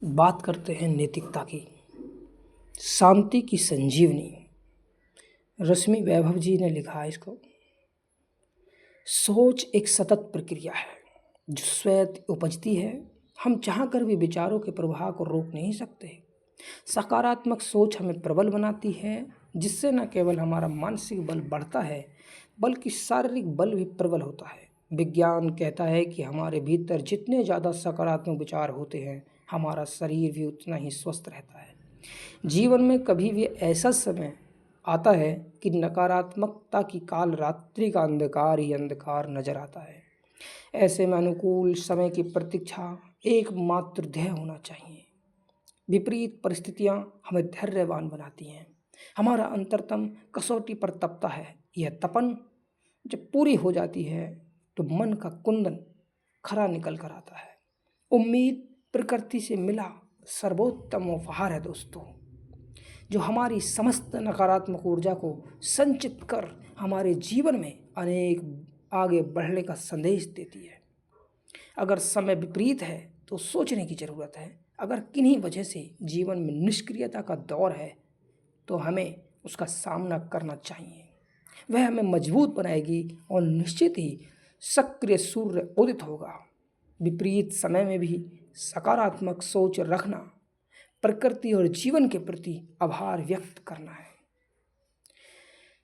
बात करते हैं नैतिकता की। शांति की संजीवनी। रश्मि वैभव जी ने लिखा है इसको। सोच एक सतत प्रक्रिया है जो स्वयं उपजती है। हम चाहकर भी विचारों के प्रवाह को रोक नहीं सकते। सकारात्मक सोच हमें प्रबल बनाती है, जिससे न केवल हमारा मानसिक बल बढ़ता है बल्कि शारीरिक बल भी प्रबल होता है। विज्ञान कहता है कि हमारे भीतर जितने ज़्यादा सकारात्मक विचार होते हैं, हमारा शरीर भी उतना ही स्वस्थ रहता है। जीवन में कभी भी ऐसा समय आता है कि नकारात्मकता की काल रात्रि का अंधकार ही अंधकार नजर आता है। ऐसे में अनुकूल समय की प्रतीक्षा एकमात्र ध्येय होना चाहिए। विपरीत परिस्थितियां हमें धैर्यवान बनाती हैं। हमारा अंतरतम कसौटी पर तपता है। यह तपन जब पूरी हो जाती है तो मन का कुंदन खरा निकल कर आता है। उम्मीद प्रकृति से मिला सर्वोत्तम उपहार है दोस्तों, जो हमारी समस्त नकारात्मक ऊर्जा को संचित कर हमारे जीवन में अनेक आगे बढ़ने का संदेश देती है। अगर समय विपरीत है तो सोचने की ज़रूरत है। अगर किन्हीं वजह से जीवन में निष्क्रियता का दौर है तो हमें उसका सामना करना चाहिए। वह हमें मजबूत बनाएगी और निश्चित ही सक्रिय सूर्य उदित होगा। विपरीत समय में भी सकारात्मक सोच रखना प्रकृति और जीवन के प्रति आभार व्यक्त करना है।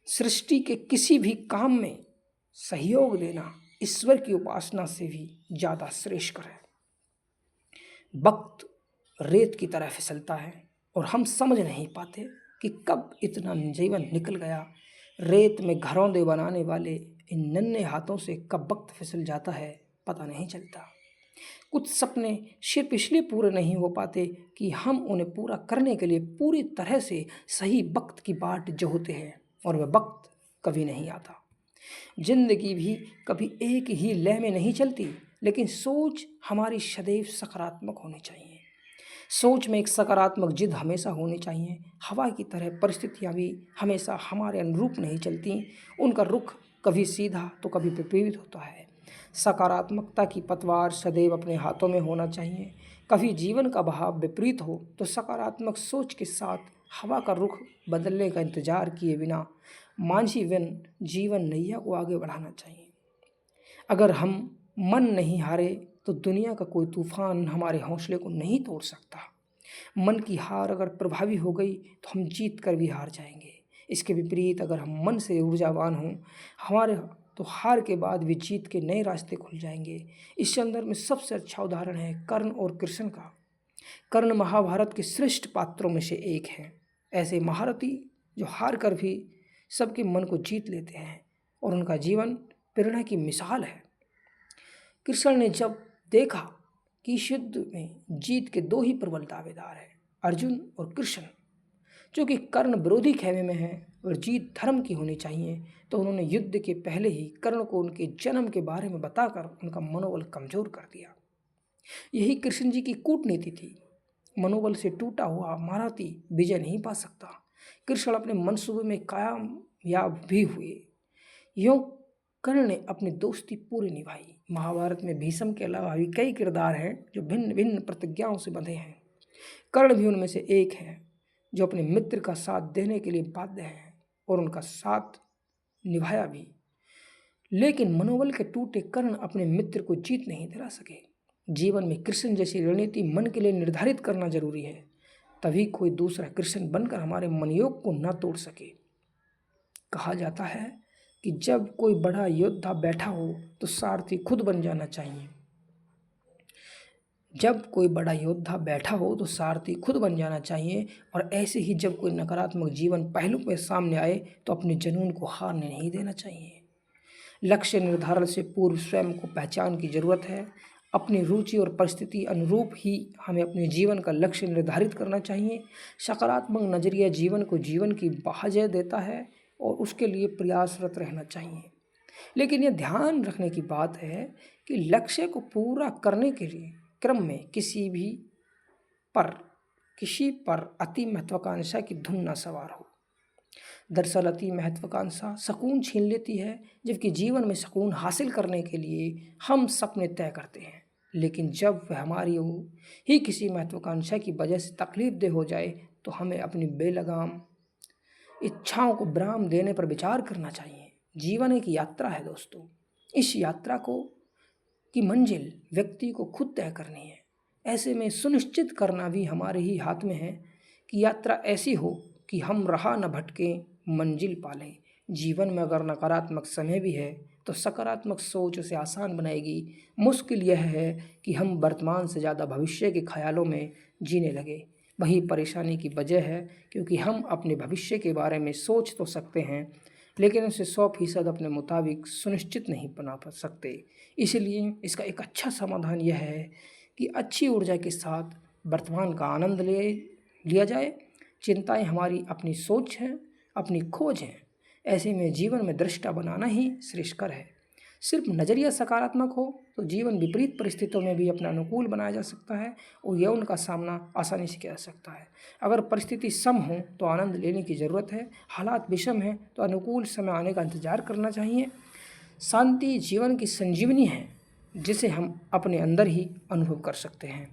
सृष्टि के किसी भी काम में सहयोग देना ईश्वर की उपासना से भी ज़्यादा श्रेष्ठ है। वक्त रेत की तरह फिसलता है और हम समझ नहीं पाते कि कब इतना जीवन निकल गया। रेत में घरौंदे बनाने वाले इन नन्हे हाथों से कब वक्त फिसल जाता है पता नहीं चलता। कुछ सपने सिर्फ इसलिए पूरे नहीं हो पाते कि हम उन्हें पूरा करने के लिए पूरी तरह से सही वक्त की बाट जोहते हैं और वह वक्त कभी नहीं आता। जिंदगी भी कभी एक ही लय में नहीं चलती, लेकिन सोच हमारी सदैव सकारात्मक होनी चाहिए। सोच में एक सकारात्मक जिद हमेशा होनी चाहिए। हवा की तरह परिस्थितियाँ भी हमेशा हमारे अनुरूप नहीं चलती। उनका रुख कभी सीधा तो कभी विपरीत होता है। सकारात्मकता की पतवार सदैव अपने हाथों में होना चाहिए। कभी जीवन का बहाव विपरीत हो तो सकारात्मक सोच के साथ हवा का रुख बदलने का इंतजार किए बिना मांझी वन जीवन नैया को आगे बढ़ाना चाहिए। अगर हम मन नहीं हारे तो दुनिया का कोई तूफान हमारे हौसले को नहीं तोड़ सकता। मन की हार अगर प्रभावी हो गई तो हम जीत कर भी हार जाएंगे। इसके विपरीत अगर हम मन से ऊर्जावान हों हमारे तो हार के बाद भी जीत के नए रास्ते खुल जाएंगे। इस संदर्भ में सबसे अच्छा उदाहरण है कर्ण और कृष्ण का। कर्ण महाभारत के श्रेष्ठ पात्रों में से एक है। ऐसे महारथी जो हार कर भी सबके मन को जीत लेते हैं और उनका जीवन प्रेरणा की मिसाल है। कृष्ण ने जब देखा कि इस युद्ध में जीत के दो ही प्रबल दावेदार हैं, अर्जुन और कृष्ण, जो कि कर्ण विरोधी खेमे में हैं और जीत धर्म की होनी चाहिए, तो उन्होंने युद्ध के पहले ही कर्ण को उनके जन्म के बारे में बताकर उनका मनोबल कमजोर कर दिया। यही कृष्ण जी की कूटनीति थी। मनोबल से टूटा हुआ महारथी विजय नहीं पा सकता। कृष्ण अपने मनसूबे में कामयाब भी हुए। यूं कर्ण ने अपनी दोस्ती पूरी निभाई। महाभारत में भीष्म के अलावा भी कई किरदार हैं जो भिन्न भिन्न प्रतिज्ञाओं से बंधे हैं। कर्ण भी उनमें से एक है जो अपने मित्र का साथ देने के लिए बाध्य है और उनका साथ निभाया भी। लेकिन मनोबल के टूटे कर्ण अपने मित्र को जीत नहीं दिला सके। जीवन में कृष्ण जैसी रणनीति मन के लिए निर्धारित करना जरूरी है, तभी कोई दूसरा कृष्ण बनकर हमारे मनयोग को न तोड़ सके। कहा जाता है कि जब कोई बड़ा योद्धा बैठा हो तो सारथी खुद बन जाना चाहिए। जब कोई बड़ा योद्धा बैठा हो तो सारथी खुद बन जाना चाहिए। और ऐसे ही जब कोई नकारात्मक जीवन पहलू पर सामने आए तो अपने जुनून को हारने नहीं देना चाहिए। लक्ष्य निर्धारण से पूर्व स्वयं को पहचान की जरूरत है। अपनी रुचि और परिस्थिति अनुरूप ही हमें अपने जीवन का लक्ष्य निर्धारित करना चाहिए। सकारात्मक नजरिया जीवन को जीवन की बहाजय देता है और उसके लिए प्रयासरत रहना चाहिए। लेकिन यह ध्यान रखने की बात है कि लक्ष्य को पूरा करने के लिए क्रम में किसी पर अति महत्वाकांक्षा की धुन न सवार हो। दरअसल अति महत्वाकांक्षा सुकून छीन लेती है, जबकि जीवन में सुकून हासिल करने के लिए हम सपने तय करते हैं लेकिन जब वह हमारी ही किसी महत्वाकांक्षा की वजह से तकलीफदेह हो जाए तो हमें अपनी बेलगाम इच्छाओं को विराम देने पर विचार करना चाहिए। जीवन एक यात्रा है दोस्तों। इस यात्रा को की मंजिल व्यक्ति को खुद तय करनी है। ऐसे में सुनिश्चित करना भी हमारे ही हाथ में है कि यात्रा ऐसी हो कि हम राह न भटकें, मंजिल पालें। जीवन में अगर नकारात्मक समय भी है तो सकारात्मक सोच उसे आसान बनाएगी। मुश्किल यह है कि हम वर्तमान से ज़्यादा भविष्य के ख्यालों में जीने लगे। वही परेशानी की वजह है, क्योंकि हम अपने भविष्य के बारे में सोच तो सकते हैं लेकिन उसे 100% अपने मुताबिक सुनिश्चित नहीं बना सकते। इसलिए इसका एक अच्छा समाधान यह है कि अच्छी ऊर्जा के साथ वर्तमान का आनंद लिया जाए। चिंताएं हमारी अपनी सोच हैं, अपनी खोज हैं। ऐसे में जीवन में दृष्टा बनाना ही श्रेष्ठकर है। सिर्फ नज़रिया सकारात्मक हो तो जीवन विपरीत परिस्थितियों में भी अपना अनुकूल बनाया जा सकता है और यह उनका सामना आसानी से किया जा सकता है। अगर परिस्थिति सम हो तो आनंद लेने की ज़रूरत है, हालात विषम हैं तो अनुकूल समय आने का इंतजार करना चाहिए। शांति जीवन की संजीवनी है जिसे हम अपने अंदर ही अनुभव कर सकते हैं।